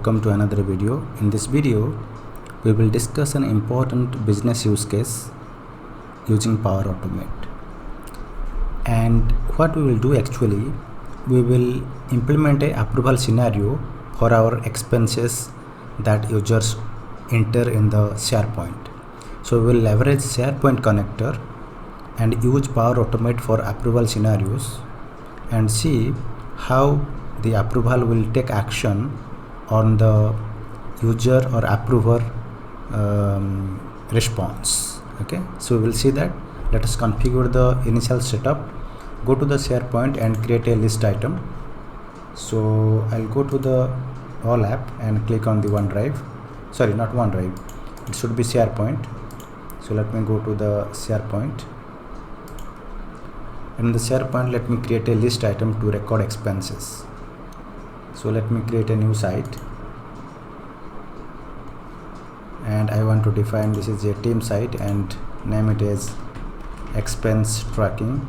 welcome to another video. In this video we will discuss an important business use case using Power Automate. And what we will do actually, we will implement a approval scenario for our expenses that users enter in the SharePoint. So we will leverage SharePoint connector and use Power Automate for approval scenarios and see how the approval will take action on the user or approver response. Okay, so we will see that. Let us configure the initial setup. Go to the SharePoint and create a list item. So I'll go to the all app and click on the OneDrive. Sorry, not OneDrive, it should be SharePoint. So let me go to the SharePoint. In the SharePoint, let me create a list item to record expenses. So let me create a new site, and I want to define this is a team site and name it as expense tracking.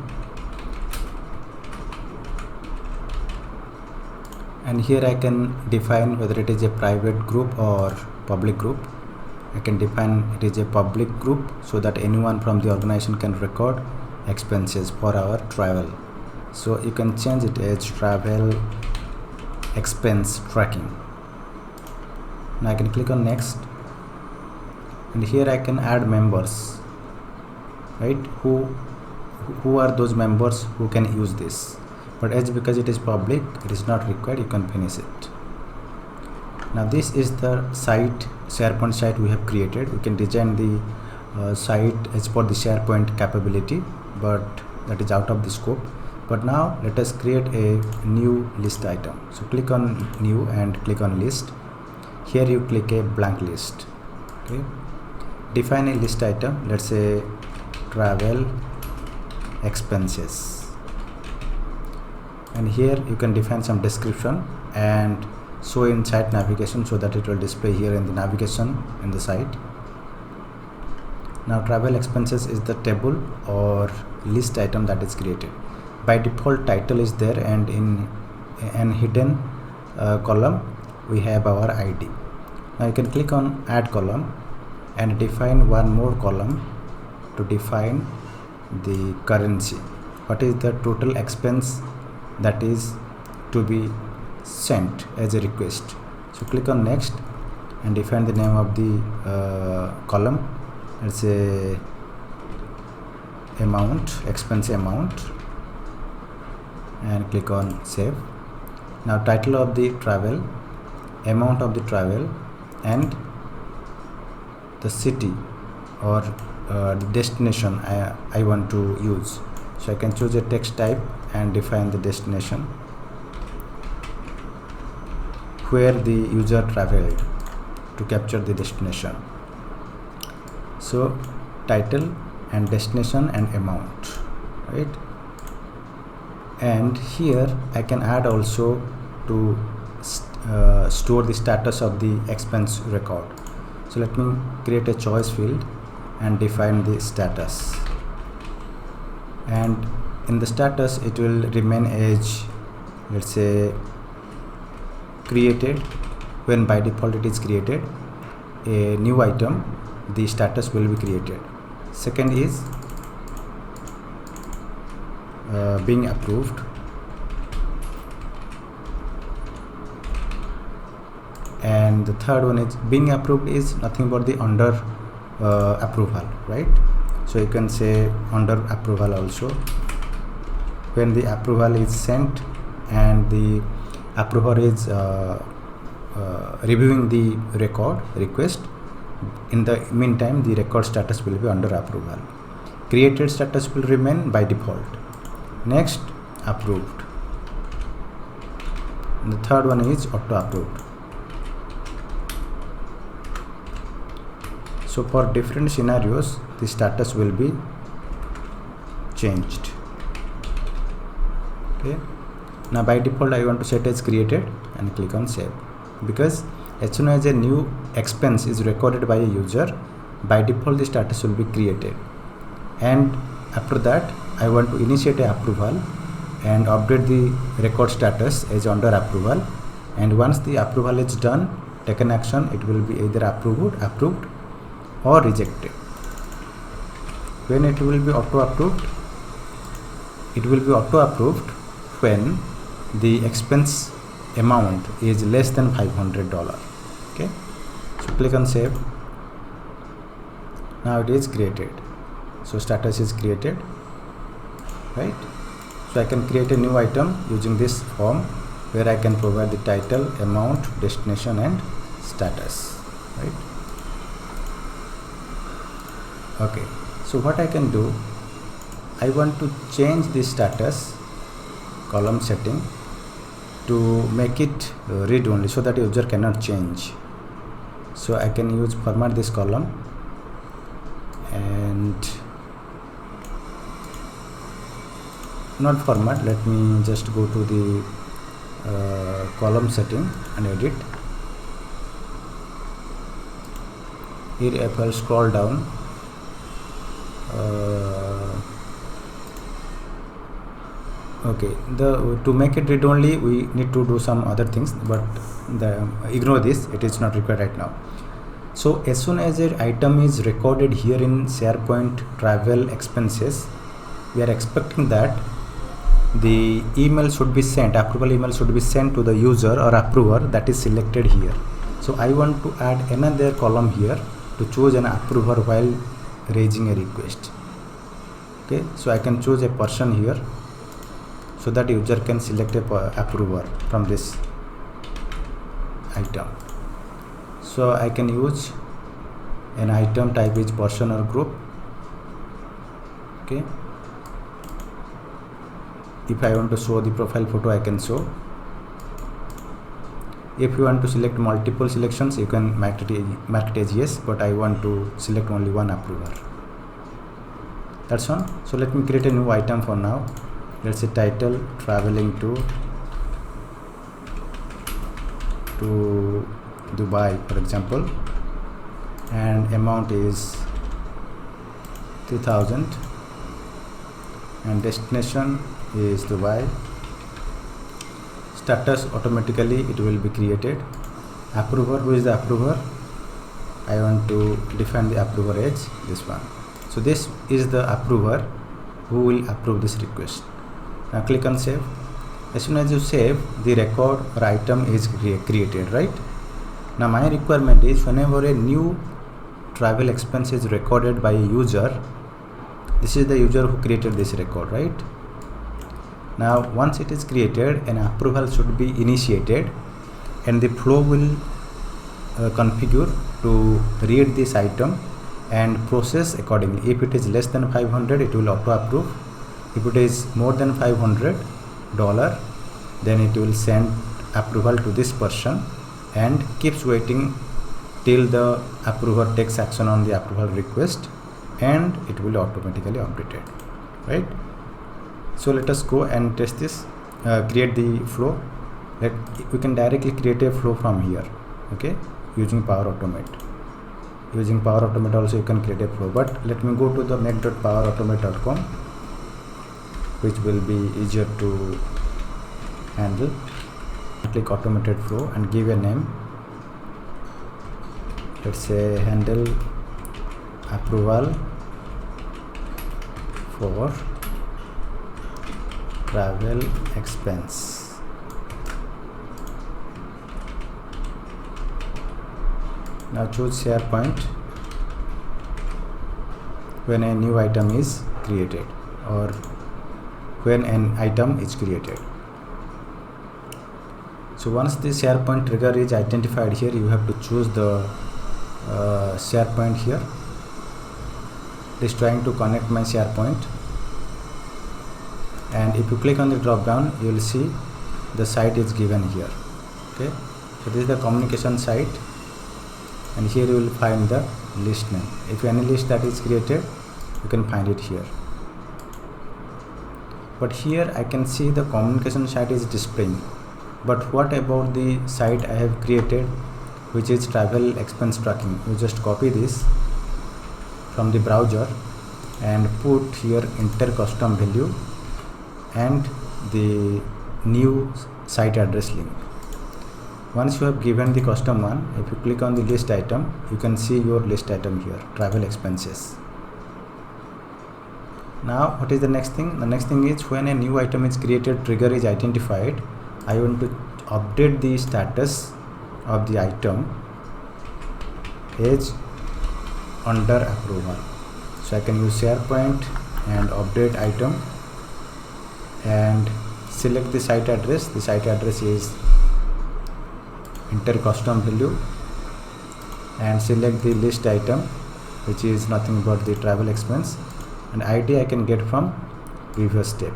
And here I can define whether it is a private group or public group. I can define it is a public group so that anyone from the organization can record expenses for our travel. So you can change it as travel expense tracking. Now I can click on next, and here I can add members, right? Who are those members who can use this? But because it is public, it is not required. You can finish it. Now this is the site, SharePoint site we have created. We can design the site as per the SharePoint capability, but that is out of the scope. But now let us create a new list item. So click on new and click on list. Here you click a blank list. Okay, define a list item. Let's say travel expenses, and here you can define some description and show in site navigation so that it will display here in the navigation in the site. Now travel expenses is the table or list item that is created. By default title is there, and in an hidden column we have our ID. Now you can click on add column and define one more column to define the currency. What is the total expense that is to be sent as a request? So click on next and define the name of the column. Let's say amount, expense amount, and click on save. Now title of the travel, amount of the travel, and the city or the destination I want to use. So I can choose a text type and define the destination where the user traveled to capture the destination. So title and destination and amount, right? And here I can add also to store the status of the expense record. So let me create a choice field and define the status, and in the status it will remain as, let's say, created. When by default it is created a new item, the status will be created. Second is being approved, and the third one is being approved is nothing but the under approval, right? So you can say under approval also. When the approval is sent and the approver is reviewing the record request, in the meantime the record status will be under approval. Created status will remain by default. Next, approved, and the third one is auto approved. So for different scenarios the status will be changed. Okay, now by default I want to set as created and click on save, because as soon as a new expense is recorded by a user, by default the status will be created, and after that I want to initiate a approval and update the record status as under approval, and once the approval is done taken action, it will be either approved or rejected. When it will be auto approved? It will be auto approved when the expense amount is less than $500. Okay, so click on save. Now it is created. So status is created, right? So I can create a new item using this form where I can provide the title, amount, destination and status, right? Okay, so what I can do, I want to change the status column setting to make it read only so that user cannot change. So I can use format this column and not format, let me just go to the column setting and edit. Here if I scroll down, okay, to make it read only we need to do some other things, but ignore this, it is not required right now. So as soon as an item is recorded here in SharePoint travel expenses, we are expecting that the email should be sent, approval email should be sent to the user or approver that is selected here. So I want to add another column here to choose an approver while raising a request. Okay, so I can choose a person here so that user can select a approver from this item. So I can use an item type is person or group. Okay, if I want to show the profile photo, I can show. If you want to select multiple selections, you can mark it as yes, but I want to select only one approver. That's all. So let me create a new item for now. Let's say title traveling to Dubai, for example, and amount is 3000 and destination is Dubai. Status automatically it will be created. Approver, who is the approver? I want to define the approver as this one. So this is the approver who will approve this request. Now click on save. As soon as you save, the record or item is created, right? Now my requirement is whenever a new travel expense is recorded by a user, this is the user who created this record, right? Now once it is created, an approval should be initiated and the flow will configure to read this item and process accordingly. If it is less than 500, it will auto approve. If it is more than $500, then it will send approval to this person and keeps waiting till the approver takes action on the approval request, and it will automatically updated, right? So let us go and test this, create the flow. We can directly create a flow from here, okay, using Power Automate. Using Power Automate also you can create a flow, but let me go to the make.powerautomate.com, which will be easier to handle. Click automated flow and give a name. Let's say handle approval for travel expense. Now choose SharePoint when a new item is created or when an item is created. So once the SharePoint trigger is identified here, you have to choose the SharePoint here. It is trying to connect my SharePoint, and if you click on the drop down, you will see the site is given here. Okay, so this is the communication site, and here you will find the list name. If any list that is created, you can find it here. But here I can see the communication site is displaying. But what about the site I have created, which is travel expense tracking? You just copy this from the browser and put here enter custom value and the new site address link. Once you have given the custom one, if you click on the list item, you can see your list item here, travel expenses. Now what is the next thing? The next thing is when a new item is created, trigger is identified, I want to update the status of the item is under approval. So I can use SharePoint and update item and select the site address. The site address is enter custom value and select the list item, which is nothing but the travel expense, and ID I can get from previous step.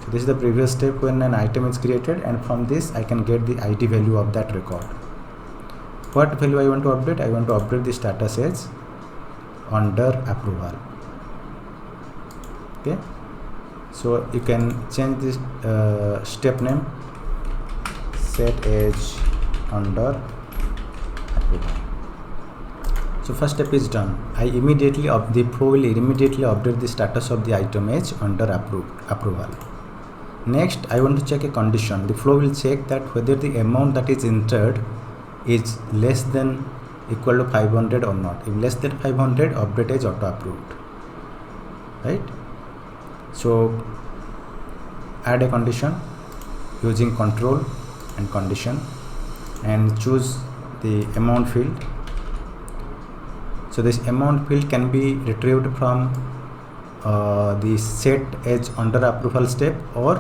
So this is the previous step when an item is created, and from this I can get the ID value of that record. What value I want to update? I want to update the status as under approval. Okay, so you can change this step name, set as under approval. So first step is done. The flow will immediately update the status of the item as under approval. Next, I want to check a condition. The flow will check that whether the amount that is entered is less than equal to 500 or not. If less than 500, update is auto approved. Right? So add a condition using control and condition and choose the amount field. So this amount field can be retrieved from the set as under approval step or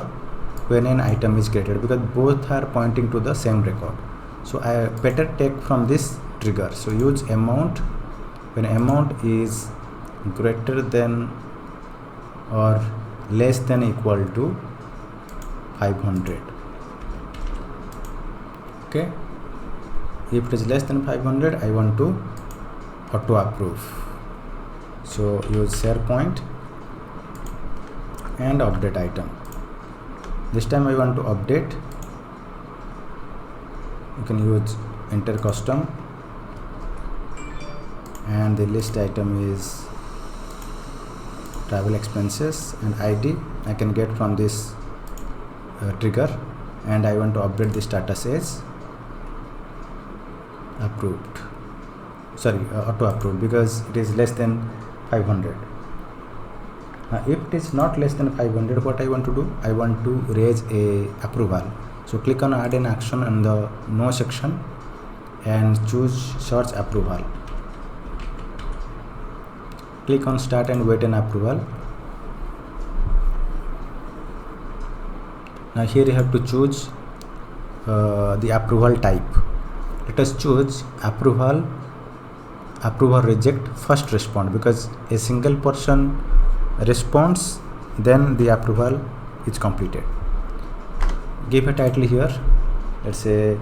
when an item is created, because both are pointing to the same record. So I better take from this trigger. So use amount when amount is greater than or less than equal to 500. Okay, if it is less than 500, I want to auto approve. So use SharePoint and update item. This time I want to update. You can use enter custom and the list item is travel expenses, and ID I can get from this trigger, and I want to update the status as approved. Auto approved, because it is less than 500. Now if it is not less than 500, what I want to do? I want to raise a approval. So click on add an action in the no section and choose search approval. Click on start and wait an approval. Now here you have to choose the approval type. Let us choose approval reject first respond, because a single person responds, then the approval is completed. Give a title here. Let's say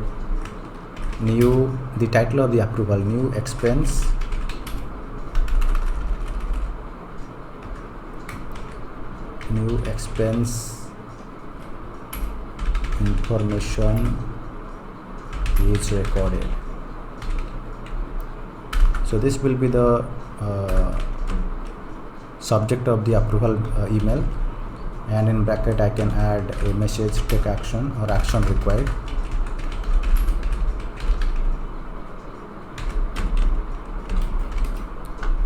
the title of the approval, new expense information is recorded. So this will be the subject of the approval email, and in bracket I can add a message, take action or action required.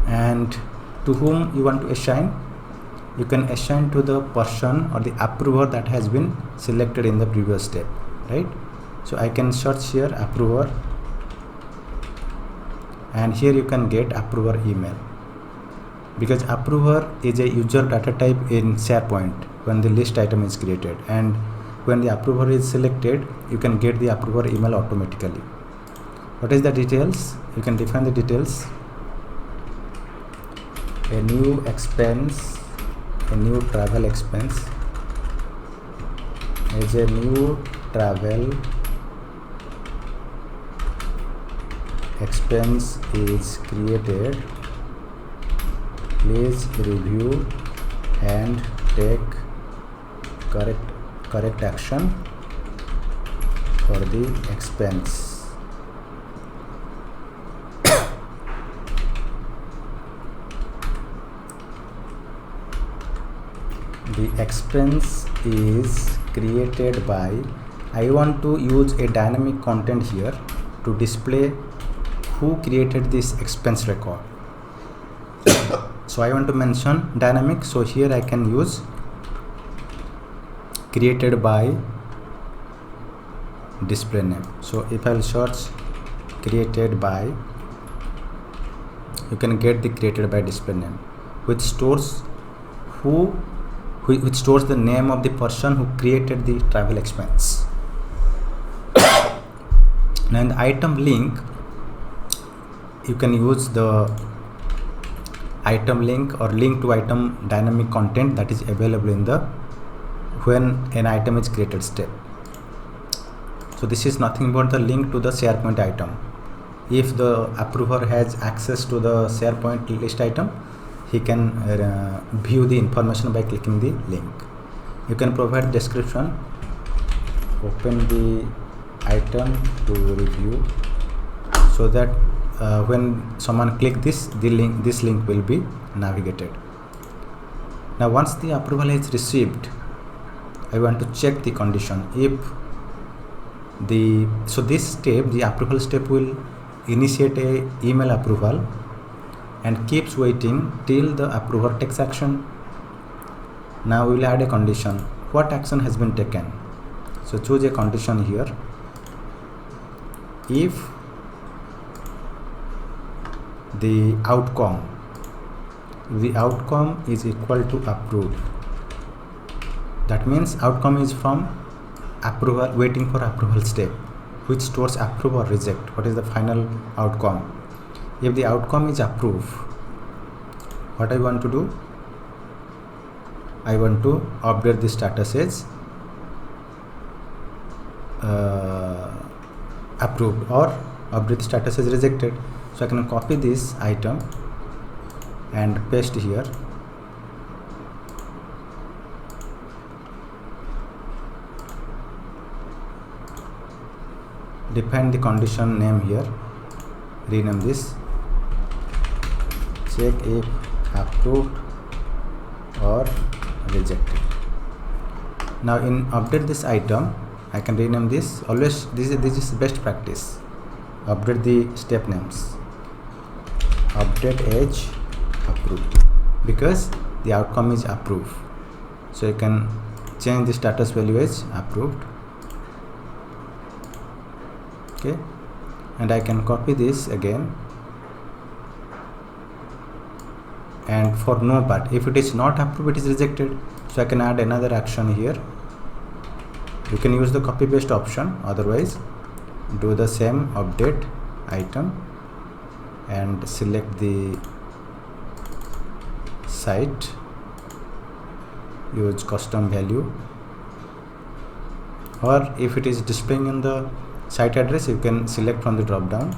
And to whom you want to assign, you can assign to the person or the approver that has been selected in the previous step, right? So I can search here approver, and here you can get approver email, because approver is a user data type in SharePoint when the list item is created, and when the approver is selected, you can get the approver email automatically. What is the details? You can define the details. A new travel expense is a new travel expense is created. Please review and take correct action for the expense. The expense is created by I want to use a dynamic content here to display who created this expense record. So I want to mention dynamic, so here I can use created by display name. So if I'll search created by, you can get the created by display name, which stores which stores the name of the person who created the travel expense. Now in the item link, you can use the item link or link to item dynamic content that is available in the when an item is created step. So this is nothing but the link to the SharePoint item. If the approver has access to the SharePoint list item, he can view the information by clicking the link. You can provide description, open the item to review, so that when someone click this link will be navigated. Now once the approval is received, I want to check the condition. So this step, the approval step, will initiate a email approval and keeps waiting till the approver takes action. Now we will add a condition. What action has been taken? So choose a condition here. If the outcome is equal to approved, that means outcome is from approval, waiting for approval step, which stores approve or reject. What is the final outcome? If the outcome is approve, what I want to do, I want to update the status as approved, or update the status as rejected. So I can copy this item and paste here. Define the condition name here, rename this, check if approved or rejected. Now in update this item, I can rename this. Always this is best practice. Update the step names. Update age approved, because the outcome is approved. So you can change the status value as approved. Okay, and I can copy this again, and for no but, if it is not approved, it is rejected. So I can add another action here. You can use the copy paste option, otherwise do the same update item and select the site, use custom value, or if it is displaying in the site address, you can select from the drop down,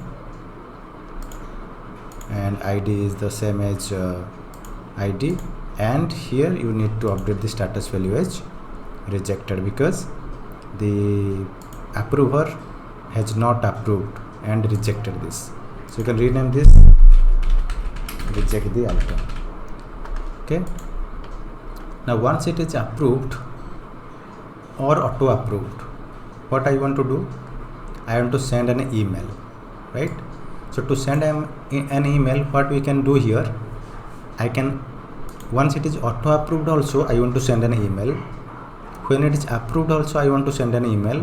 and ID is the same as ID, and here you need to update the status value as rejected, because the approver has not approved and rejected this. So you can rename this reject the item. Okay, now once it is approved or auto approved, what I want to do, I want to send an email, right? So to send an email, what we can do here, I can, once it is auto approved also, I want to send an email. When it is approved also, I want to send an email.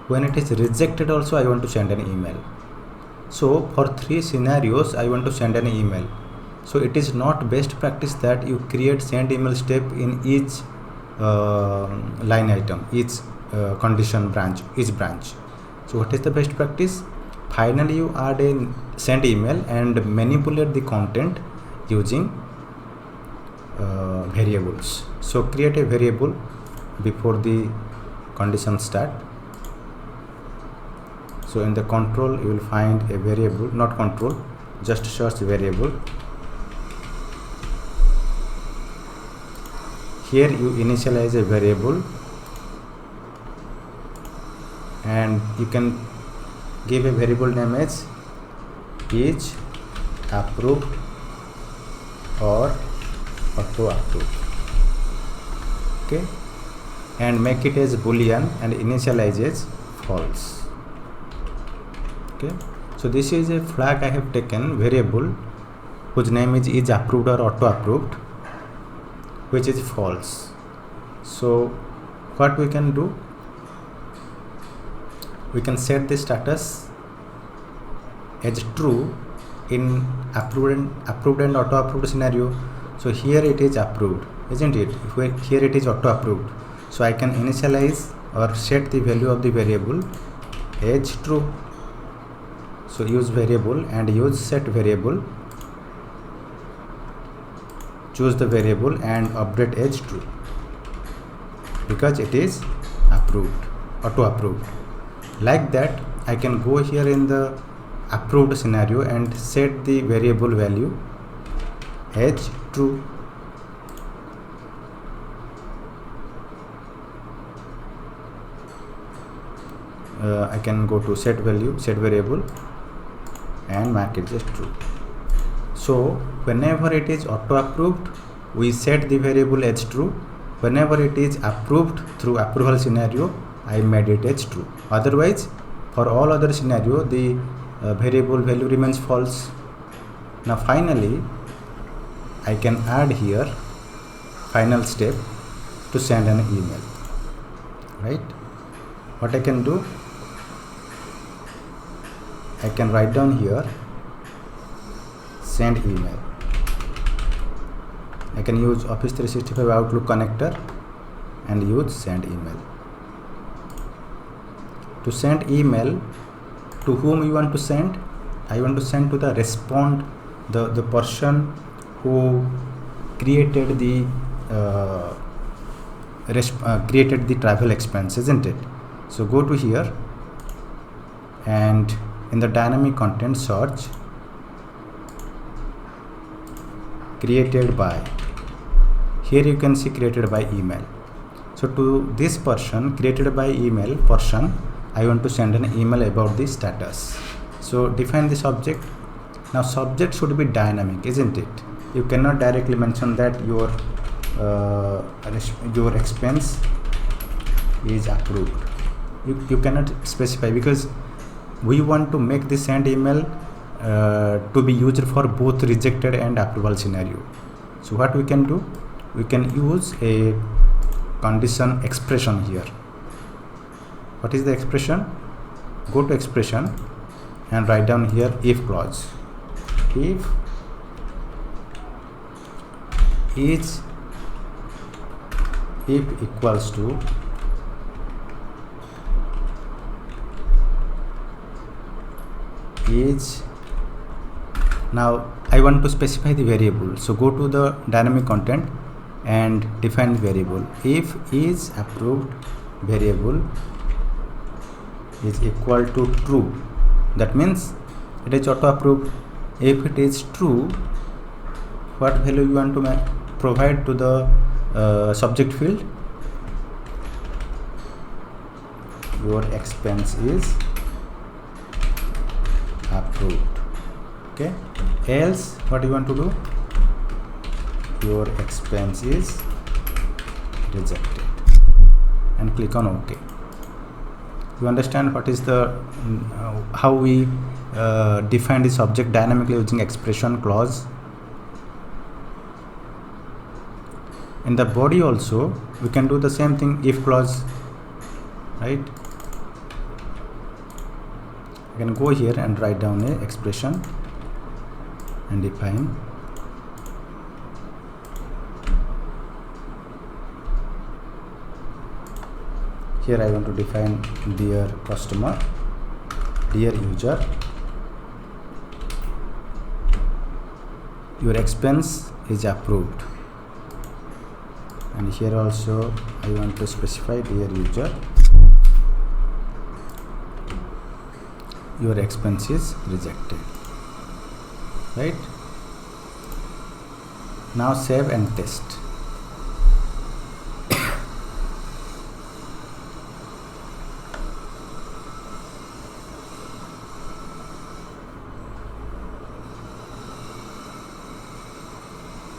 When it is rejected also, I want to send an email. So for 3 scenarios, I want to send an email. So it is not best practice that you create send email step in each line item, each condition branch, each branch. So what is the best practice? Finally you add a send email and manipulate the content using variables. So create a variable before the condition start. So in the control you will find a variable, not control, just search variable. Here you initialize a variable and you can give a variable name as is approved or auto approved. Okay, and make it as boolean and initialize as false. Okay, so this is a flag I have taken, variable whose name is approved or auto approved, which is false. So what we can do, we can set the status as true in approved and auto approved scenario. So here it is approved, isn't it? Here it is auto approved, so I can initialize or set the value of the variable as true. So use variable and use set variable, choose the variable and update as true because it is approved, auto approved. Like that, I can go here in the approved scenario and set the variable value as true. I can go to set value, set variable and mark it as true. So whenever it is auto approved, we set the variable as true. Whenever it is approved through approval scenario, I made it as true. Otherwise, for all other scenario, the variable value remains false. Now finally, I can add here final step to send an email, right? What I can do, I can write down here send email. I can use Office 365 Outlook connector and use send email. To send email, to whom you want to send? I want to send to the the person who created the travel expense, isn't it? So go to here and in the dynamic content search created by. Here you can see created by email. So to this person, created by email person, I want to send an email about the status. So define the subject. Now subject should be dynamic, isn't it? You cannot directly mention that your expense is approved. You cannot specify because we want to make the send email to be used for both rejected and approval scenario. So what we can do, we can use a condition expression here. What is the expression? Go to expression and write down here if clause. If equals to is. Now I want to specify the variable, so go to the dynamic content and define variable. If is approved variable is equal to true, that means it is auto approved. If it is true, what value you want to provide to the subject field? Your expense is approved. Okay, else what you want to do? Your expense is rejected and click on OK. You understand what is the how we define the subject dynamically using expression clause. In the body also we can do the same thing, if clause, right? I can go here and write down a expression and define. Here I want to define dear customer, dear user, your expense is approved. And here also I want to specify dear user, your expense is rejected, right? Now save and test.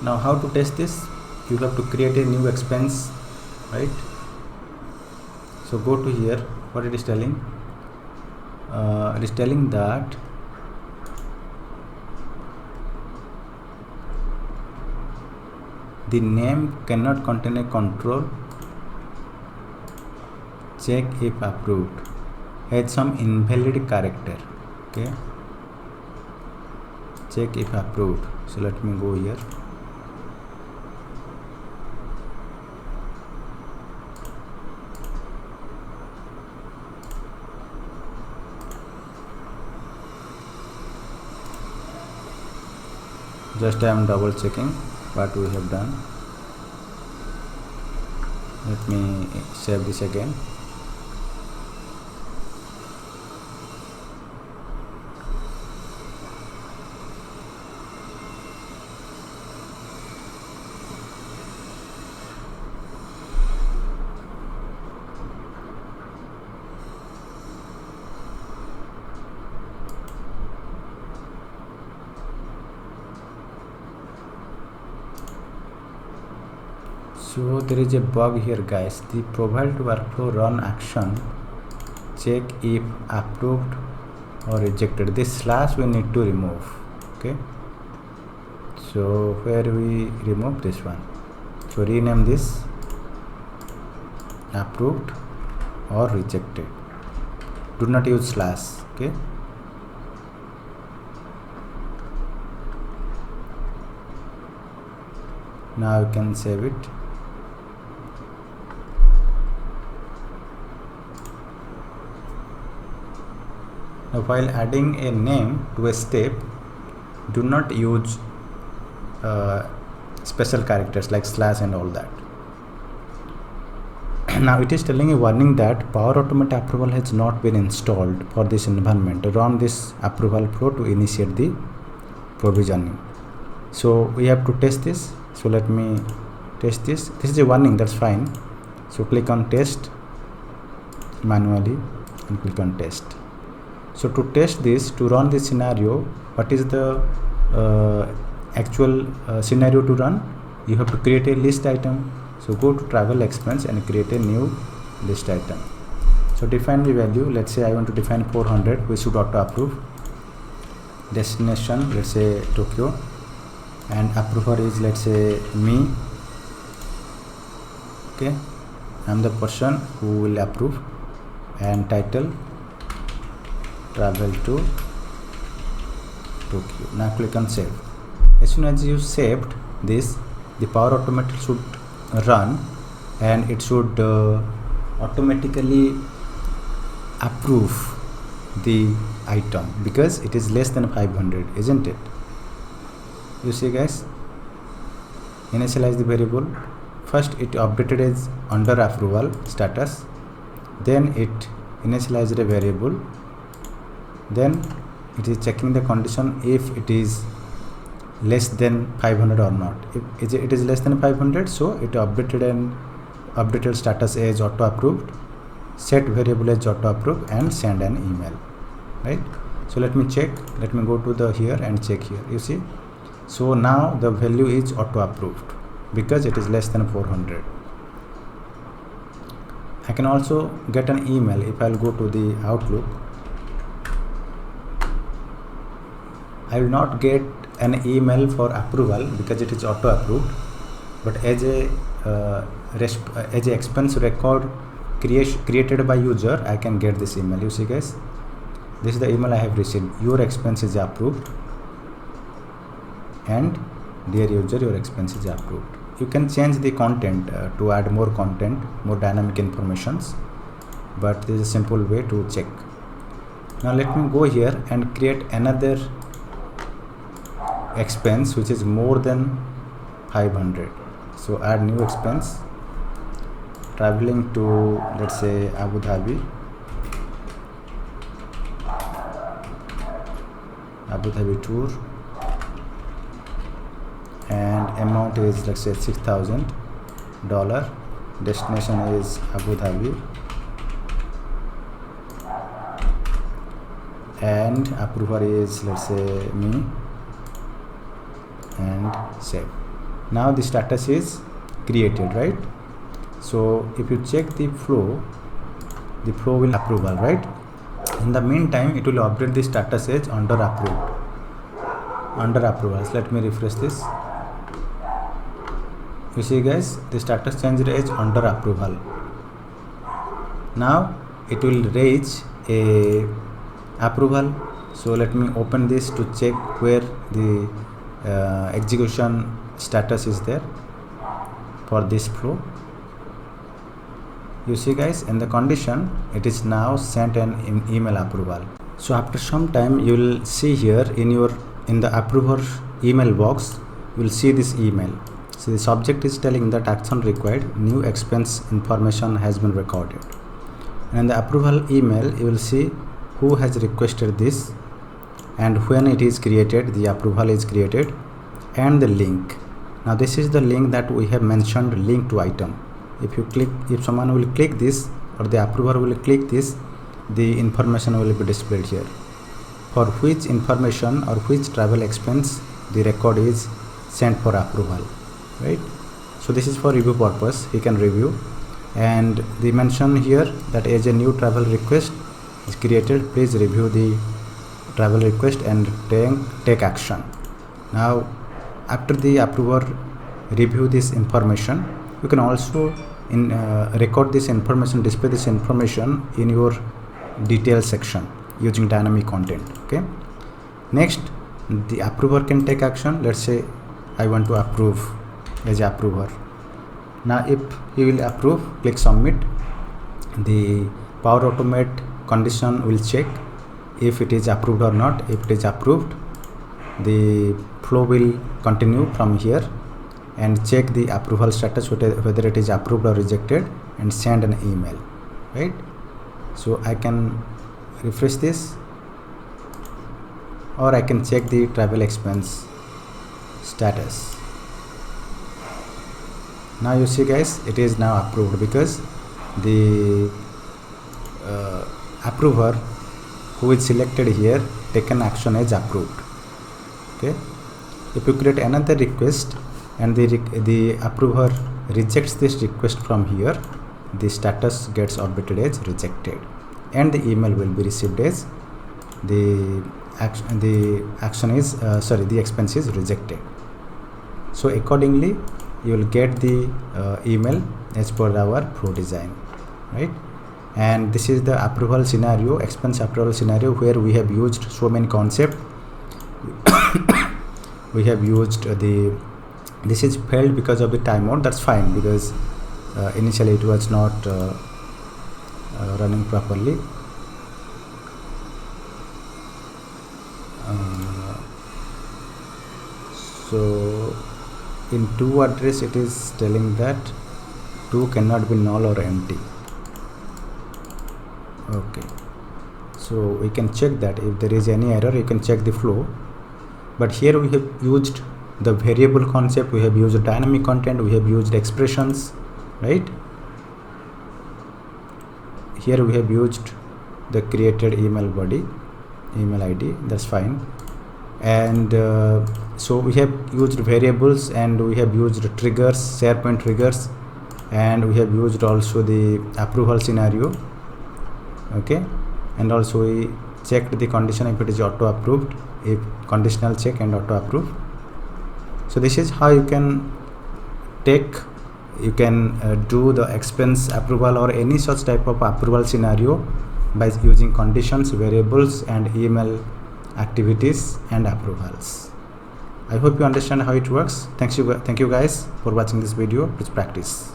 Now how to test this? You have to create a new expense, right? So go to here. What it is telling? It is telling that the name cannot contain a control. Check if approved. Has some invalid character. Okay. Check if approved. So let me go here. Just I am double checking what we have done. Let me save this again. So there is a bug here, guys. The provide workflow run action check if approved or rejected. This slash we need to remove. Okay. So where we remove this one. So rename this approved or rejected. Do not use slash. Okay. Now you can save it. Now while adding a name to a step, do not use special characters like slash and all that. Now it is telling a warning that Power Automate approval has not been installed for this environment. Run this approval flow to initiate the provisioning. So we have to test this. So let me test this. This is a warning, that's fine. So click on test manually and click on test. So to test this, to run this scenario, what is the actual scenario to run? You have to create a list item. So go to travel expense and create a new list item. So define the value. Let's say I want to define 400. We should auto approve. Destination, let's say Tokyo, and approver is, let's say, me. Okay, I'm the person who will approve. And title, travel to Tokyo. Now click on save. As soon as you saved this, the Power Automate should run and it should automatically approve the item because it is less than 500, isn't it? You see, guys, initialize the variable. First it updated as under approval status, then it initialized a variable, then it is checking the condition if it is less than 500 or not. If it is less than 500, so it updated status as auto approved, set variable as auto approved, and send an email, right? So let me check. Let me go to the here and check here. You see, so now the value is auto approved because it is less than 400. I can also get an email if I'll go to the Outlook. I will not get an email for approval because it is auto approved, but as a expense record created by user, I can get this email. You see, guys, this is the email I have received. Your expense is approved, and dear user, your expense is approved. You can change the content to add more content, more dynamic informations, but this is a simple way to check. Now let me go here and create another expense which is more than 500. So add new expense, traveling to, let's say, Abu Dhabi tour, and amount is, let's say, $6,000. Destination is Abu Dhabi, and approver is, let's say, me, and save. Now the status is created, right? So if you check the flow, the flow will approval, right? In the meantime, it will update the status as under approved, under approvals. Let me refresh this. You see guys, the status changed as under approval. Now it will reach a approval. So let me open this to check where the execution status is there for this flow. You see guys, in the condition it is now sent an email approval. So after some time you will see here in the approver email box, you will see this email. So the subject is telling that action required, new expense information has been recorded. And in the approval email you will see who has requested this and when it is created, the approval is created, and the link. Now this is the link that we have mentioned, link to item. If someone will click this, or the approver will click this, the information will be displayed here. For which information or which travel expense the record is sent for approval, right? So this is for review purpose, he can review. And they mention here that as a new travel request is created, please review the travel request and take action. Now after the approver review this information, you can also record this information, display this information in your detail section using dynamic content. Okay, next the approver can take action. Let's say I want to approve as a approver. Now if he will approve, click submit. The Power Automate condition will check if it is approved or not. If it is approved, the flow will continue from here and check the approval status, whether it is approved or rejected, and send an email, right? So I can refresh this, or I can check the travel expense status. Now you see guys, it is now approved because the approver who is selected here taken action as approved. Okay, if you create another request and the approver rejects this request from here, the status gets updated as rejected, and the email will be received as the expense is rejected. So accordingly you will get the email as per our flow design, right? And this is the approval scenario, expense approval scenario, where we have used so many concepts. We have used this is failed because of the timeout. That's fine, because initially it was not running properly. So in to address it is telling that to cannot be null or empty. Okay, so we can check that if there is any error, you can check the flow. But here we have used the variable concept, we have used dynamic content, we have used expressions, right? Here we have used the created email body, email ID, that's fine. And so we have used variables, and we have used triggers, SharePoint triggers, and we have used also the approval scenario. Okay, and also we checked the condition if it is auto approved, if conditional check and auto approve. So this is how you can do the expense approval or any such type of approval scenario by using conditions, variables, and email activities and approvals. I hope you understand how it works. Thank you guys for watching this video. Please practice.